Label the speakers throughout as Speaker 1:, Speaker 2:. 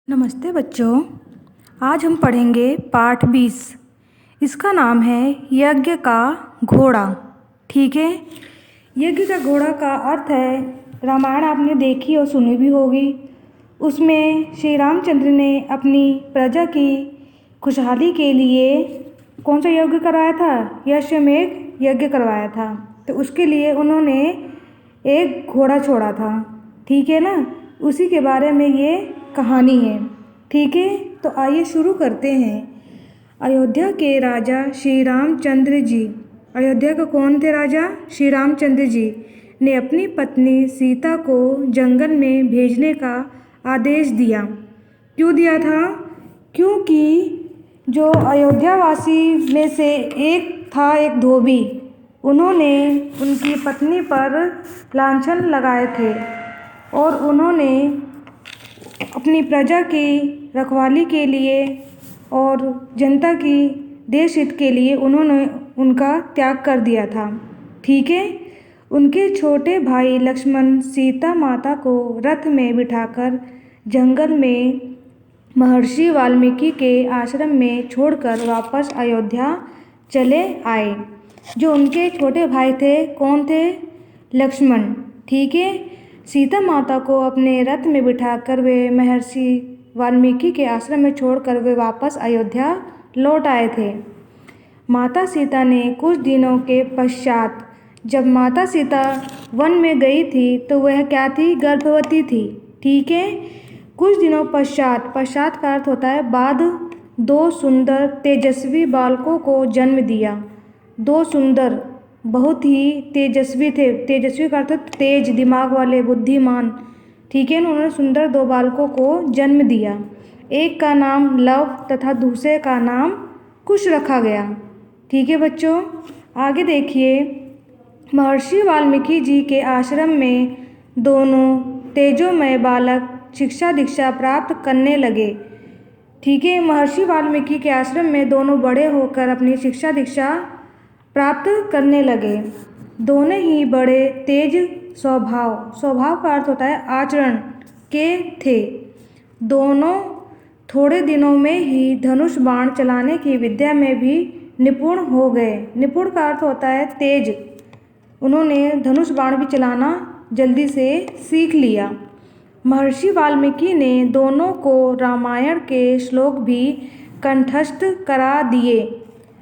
Speaker 1: नमस्ते बच्चों। आज हम पढ़ेंगे पाठ 20। इसका नाम है यज्ञ का घोड़ा। ठीक है। यज्ञ का घोड़ा का अर्थ है, रामायण आपने देखी और सुनी भी होगी। उसमें श्री रामचंद्र ने अपनी प्रजा की खुशहाली के लिए कौन सा यज्ञ करवाया था? अश्वमेध यज्ञ करवाया था। तो उसके लिए उन्होंने एक घोड़ा छोड़ा था। ठीक है ना। उसी के बारे में ये कहानी है। ठीक है, तो आइए शुरू करते हैं। अयोध्या के राजा श्री रामचंद्र जी। अयोध्या के कौन थे राजा? श्री रामचंद्र जी ने अपनी पत्नी सीता को जंगल में भेजने का आदेश दिया। क्यों दिया था? क्योंकि जो अयोध्यावासी में से एक था, एक धोबी, उन्होंने उनकी पत्नी पर लांछन लगाए थे और उन्होंने अपनी प्रजा की रखवाली के लिए और जनता की देश हित के लिए उन्होंने उनका त्याग कर दिया था। ठीक है। उनके छोटे भाई लक्ष्मण सीता माता को रथ में बिठाकर जंगल में महर्षि वाल्मीकि के आश्रम में छोड़कर वापस अयोध्या चले आए। जो उनके छोटे भाई थे, कौन थे? लक्ष्मण। ठीक है। सीता माता को अपने रथ में बिठाकर वे महर्षि वाल्मीकि के आश्रम में छोड़कर वे वापस अयोध्या लौट आए थे। माता सीता ने कुछ दिनों के पश्चात, जब माता सीता वन में गई थी तो वह क्या थी? गर्भवती थी। ठीक है। कुछ दिनों पश्चात का अर्थ होता है बाद, दो सुंदर तेजस्वी बालकों को जन्म दिया। दो सुंदर, बहुत ही तेजस्वी थे। तेजस्वी का अर्थ तेज, दिमाग वाले, बुद्धिमान। ठीक है ना। उन्होंने सुंदर दो बालकों को जन्म दिया। एक का नाम लव तथा दूसरे का नाम कुश रखा गया। ठीक है बच्चों, आगे देखिए। महर्षि वाल्मीकि जी के आश्रम में दोनों तेजोमय बालक शिक्षा दीक्षा प्राप्त करने लगे। ठीक है। महर्षि वाल्मीकि के आश्रम में दोनों बड़े होकर अपनी शिक्षा दीक्षा प्राप्त करने लगे। दोनों ही बड़े तेज स्वभाव का अर्थ होता है आचरण के थे। दोनों थोड़े दिनों में ही धनुष बाण चलाने की विद्या में भी निपुण हो गए। निपुण का अर्थ होता है तेज। उन्होंने धनुष बाण भी चलाना जल्दी से सीख लिया। महर्षि वाल्मीकि ने दोनों को रामायण के श्लोक भी कंठस्थ करा दिए।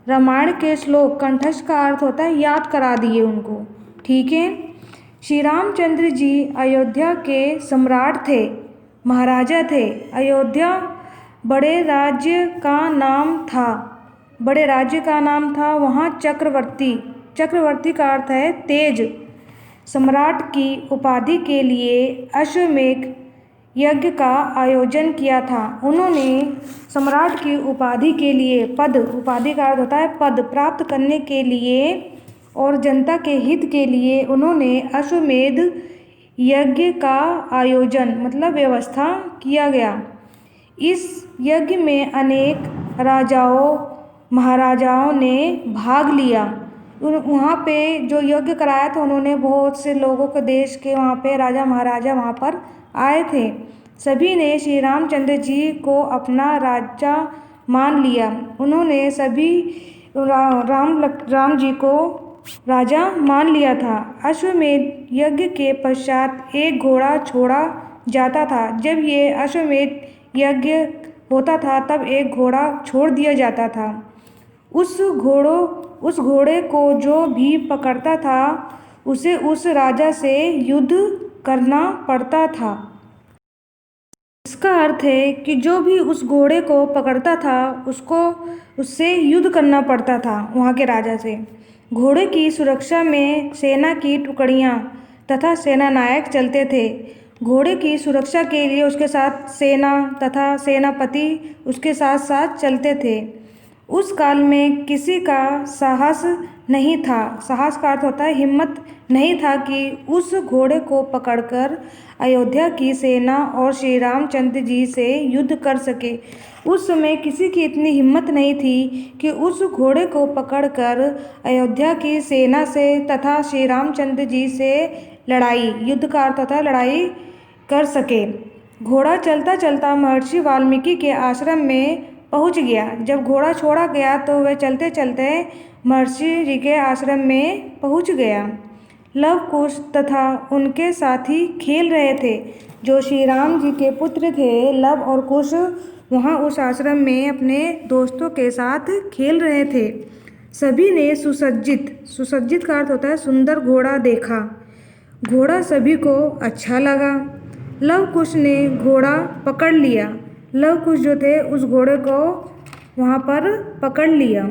Speaker 1: रामायण के श्लोक, कंठस्थ का अर्थ होता है याद करा दिए उनको। ठीक है। श्री रामचंद्र जी अयोध्या के सम्राट थे, महाराजा थे। अयोध्या बड़े राज्य का नाम था। वहाँ चक्रवर्ती का अर्थ है तेज, सम्राट की उपाधि के लिए अश्वमेध यज्ञ का आयोजन किया था। उन्होंने सम्राट की उपाधि के लिए, उपाधि का अर्थ होता है पद, प्राप्त करने के लिए और जनता के हित के लिए उन्होंने अश्वमेध यज्ञ का आयोजन, मतलब व्यवस्था किया गया। इस यज्ञ में अनेक राजाओं महाराजाओं ने भाग लिया। वहाँ पे जो यज्ञ कराया था, उन्होंने बहुत से लोगों के, देश के वहाँ पे राजा महाराजा वहाँ पर आए थे। सभी ने श्री रामचंद्र जी को अपना राजा मान लिया। उन्होंने सभी राम जी को राजा मान लिया था। अश्वमेध यज्ञ के पश्चात एक घोड़ा छोड़ा जाता था। जब ये अश्वमेध यज्ञ होता था तब एक घोड़ा छोड़ दिया जाता था। उस घोड़े को जो भी पकड़ता था उसे उस राजा से युद्ध करना पड़ता था। इसका अर्थ है कि जो भी उस घोड़े को पकड़ता था उससे युद्ध करना पड़ता था वहाँ के राजा से। घोड़े की सुरक्षा में सेना की टुकड़ियाँ तथा सेनानायक चलते थे। घोड़े की सुरक्षा के लिए उसके साथ सेना तथा सेनापति उसके साथ साथ चलते थे। उस काल में किसी का साहस नहीं था। साहस का अर्थ होता है हिम्मत नहीं था कि उस घोड़े को पकड़कर अयोध्या की सेना और श्री रामचंद्र जी से युद्ध कर सके। उस समय किसी की इतनी हिम्मत नहीं थी कि उस घोड़े को पकड़कर अयोध्या की सेना से तथा श्री रामचंद्र जी से युद्ध का अर्थ होता है लड़ाई कर सके। घोड़ा चलता चलता महर्षि वाल्मीकि के आश्रम में पहुंच गया। जब घोड़ा छोड़ा गया तो वह चलते चलते महर्षि जी के आश्रम में पहुंच गया। लव कुश तथा उनके साथी खेल रहे थे। जो श्री राम जी के पुत्र थे लव और कुश, वहाँ उस आश्रम में अपने दोस्तों के साथ खेल रहे थे। सभी ने सुसज्जित का अर्थ होता है सुंदर घोड़ा देखा। घोड़ा सभी को अच्छा लगा। लव कुश ने घोड़ा पकड़ लिया। लव कुश जो थे उस घोड़े को वहाँ पर पकड़ लिया।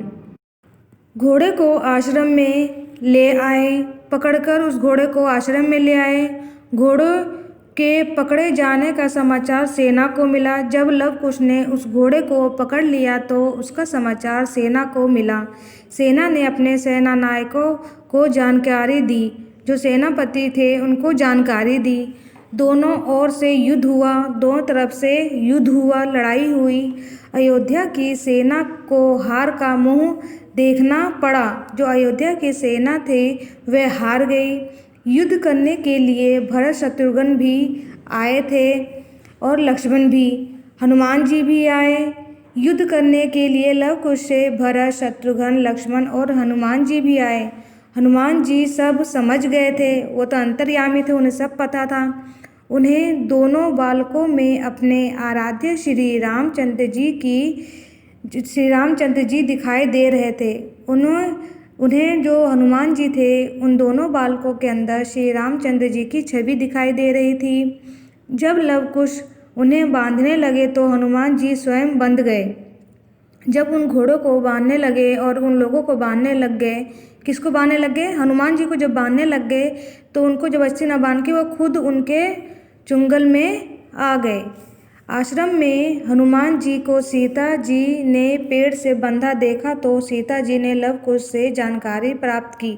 Speaker 1: घोड़े को आश्रम में ले आए। पकड़कर उस घोड़े को आश्रम में ले आए। घोड़े के पकड़े जाने का समाचार सेना को मिला। जब लव कुश ने उस घोड़े को पकड़ लिया तो उसका समाचार सेना को मिला। सेना ने अपने सेना नायकों को जानकारी दी। जो सेनापति थे उनको जानकारी दी। दोनों ओर से युद्ध हुआ। दोनों तरफ से युद्ध हुआ, लड़ाई हुई। अयोध्या की सेना को हार का मुंह देखना पड़ा। जो अयोध्या की सेना थे वह हार गई। युद्ध करने के लिए भरत शत्रुघ्न भी आए थे और लक्ष्मण भी, हनुमान जी भी आए। युद्ध करने के लिए लव कुश से भरत शत्रुघ्न लक्ष्मण और हनुमान जी भी आए। हनुमान जी सब समझ गए थे, वो तो अंतर्यामी थे, उन्हें सब पता था। उन्हें दोनों बालकों में अपने आराध्य श्री रामचंद्र जी दिखाई दे रहे थे। उन्हें जो हनुमान जी थे उन दोनों बालकों के अंदर श्री रामचंद्र जी की छवि दिखाई दे रही थी। जब लव कुश उन्हें बांधने लगे तो हनुमान जी स्वयं बंध गए। जब उन घोड़ों को बांधने लगे और उन लोगों को बांधने लग गए, किसको बांधने लग गए? हनुमान जी को जब बांधने लग गए तो उनको जबरदस्ती न बांध के वो खुद उनके चुंगल में आ गए। आश्रम में हनुमान जी को सीता जी ने पेड़ से बंधा देखा तो सीता जी ने लव कुश से जानकारी प्राप्त की।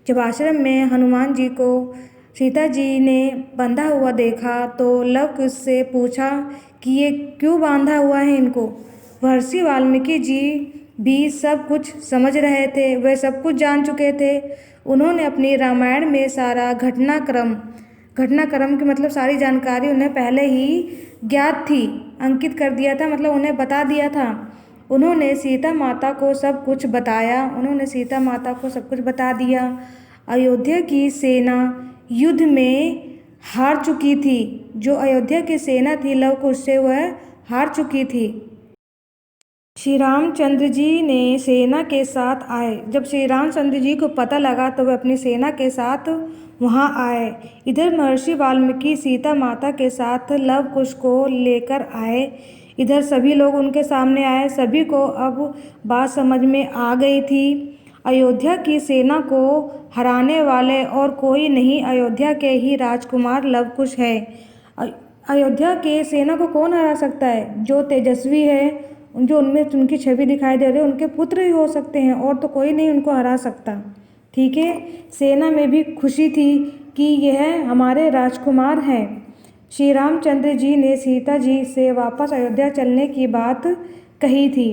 Speaker 1: जब आश्रम में हनुमान जी को सीता जी ने बंधा हुआ देखा तो लव कुश से पूछा कि ये क्यों बांधा हुआ है इनको। महर्षि वाल्मीकि जी भी सब कुछ समझ रहे थे, वे सब कुछ जान चुके थे। उन्होंने अपनी रामायण में सारा घटनाक्रम की मतलब सारी जानकारी उन्हें पहले ही ज्ञात थी, अंकित कर दिया था, मतलब उन्हें बता दिया था। उन्होंने सीता माता को सब कुछ बता दिया। अयोध्या की सेना युद्ध में हार चुकी थी। जो अयोध्या की सेना थी लव कुश से, वह हार चुकी थी। श्री रामचंद्र जी ने सेना के साथ आए। जब श्री रामचंद्र जी को पता लगा तो वे अपनी सेना के साथ वहाँ आए। इधर महर्षि वाल्मीकि सीता माता के साथ लव कुश को लेकर आए। इधर सभी लोग उनके सामने आए। सभी को अब बात समझ में आ गई थी। अयोध्या की सेना को हराने वाले और कोई नहीं, अयोध्या के ही राजकुमार लव कुश है। अयोध्या के सेना को कौन हरा सकता है? जो तेजस्वी है, जो उनमें उनकी छवि दिखाई दे रही है, उनके पुत्र ही हो सकते हैं, और तो कोई नहीं उनको हरा सकता। ठीक है। सेना में भी खुशी थी कि यह हमारे राजकुमार हैं। श्री रामचंद्र जी ने सीता जी से वापस अयोध्या चलने की बात कही थी।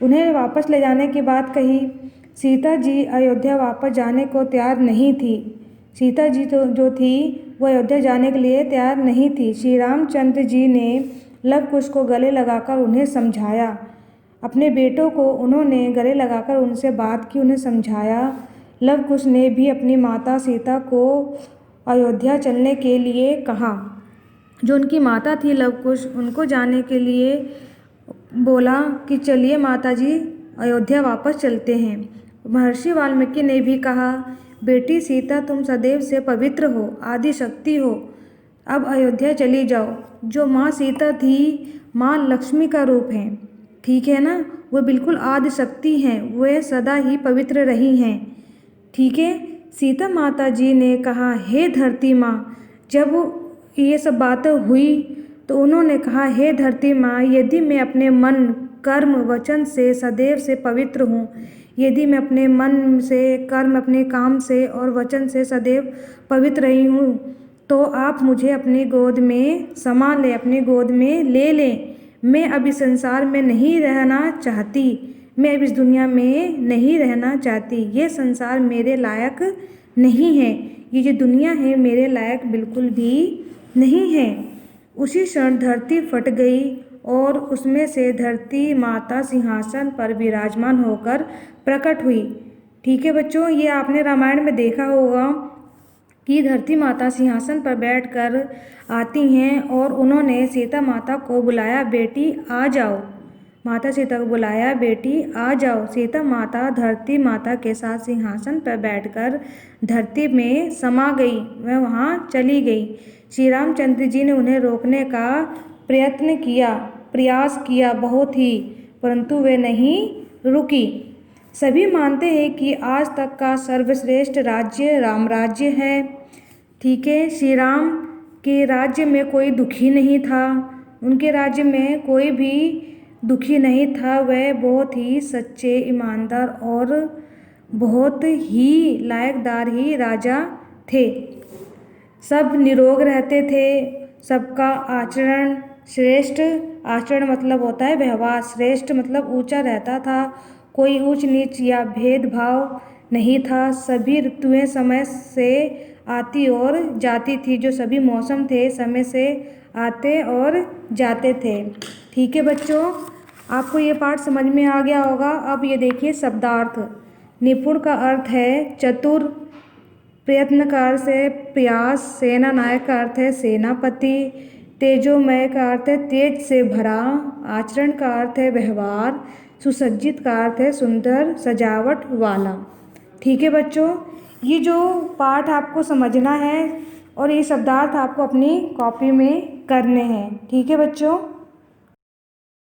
Speaker 1: उन्हें वापस ले जाने की बात कही। सीता जी अयोध्या वापस जाने को तैयार नहीं थी। सीता जी तो जो थी वो अयोध्या जाने के लिए तैयार नहीं थी। श्री रामचंद्र जी ने लव कुश को गले लगाकर उन्हें समझाया। अपने बेटों को उन्होंने गले लगाकर उनसे बात की, उन्हें समझाया। लव कुश ने भी अपनी माता सीता को अयोध्या चलने के लिए कहा। जो उनकी माता थी लव कुश, उनको जाने के लिए बोला कि चलिए माता जी अयोध्या वापस चलते हैं। महर्षि वाल्मीकि ने भी कहा, बेटी सीता तुम सदैव से पवित्र हो, आदि शक्ति हो, अब अयोध्या चली जाओ। जो माँ सीता थी माँ लक्ष्मी का रूप है, ठीक है ना, वो बिल्कुल आदि शक्ति हैं, वे सदा ही पवित्र रही हैं। ठीक है। सीता माता जी ने कहा, हे धरती माँ, जब ये सब बातें हुई तो उन्होंने कहा, हे धरती माँ, यदि मैं अपने मन, कर्म, वचन से सदैव से पवित्र हूँ, यदि मैं अपने मन से, कर्म, अपने काम से और वचन से सदैव पवित्र रही हूँ, तो आप मुझे अपनी गोद में समा लें, अपनी गोद में ले लें। मैं अब इस संसार में नहीं रहना चाहती, मैं अब इस दुनिया में नहीं रहना चाहती। ये संसार मेरे लायक नहीं है, ये जो दुनिया है मेरे लायक बिल्कुल भी नहीं है। उसी क्षण धरती फट गई और उसमें से धरती माता सिंहासन पर विराजमान होकर प्रकट हुई। ठीक है बच्चों, ये आपने रामायण में देखा होगा कि धरती माता सिंहासन पर बैठकर आती हैं और उन्होंने सीता माता को बुलाया, बेटी आ जाओ। माता सीता को बुलाया, बेटी आ जाओ। सीता माता धरती माता के साथ सिंहासन पर बैठकर धरती में समा गई, वह वहाँ चली गई। श्री रामचंद्र जी ने उन्हें रोकने का प्रयास किया बहुत ही, परंतु वे नहीं रुकी। सभी मानते हैं कि आज तक का सर्वश्रेष्ठ राज्य राम राज्य है। ठीक है, श्री राम के राज्य में कोई दुखी नहीं था, उनके राज्य में कोई भी दुखी नहीं था। वह बहुत ही सच्चे, ईमानदार और बहुत ही लायकदार ही राजा थे। सब निरोग रहते थे, सबका आचरण श्रेष्ठ, आचरण मतलब होता है व्यवहार, श्रेष्ठ मतलब ऊंचा रहता था। कोई ऊंच नीच या भेदभाव नहीं था। सभी ऋतुएं समय से आती और जाती थी, जो सभी मौसम थे समय से आते और जाते थे। ठीक है बच्चों, आपको ये पाठ समझ में आ गया होगा। अब ये देखिए शब्दार्थ। निपुण का अर्थ है चतुर, प्रयत्न का अर्थ है प्रयास, सेना नायक का अर्थ है सेनापति, तेजोमय का अर्थ है तेज से भरा, आचरण का अर्थ है व्यवहार, सुसज्जित का अर्थ है सुंदर सजावट वाला। ठीक है बच्चों, ये जो पाठ आपको समझना है और ये शब्दार्थ आपको अपनी कॉपी में करने हैं। ठीक है बच्चों।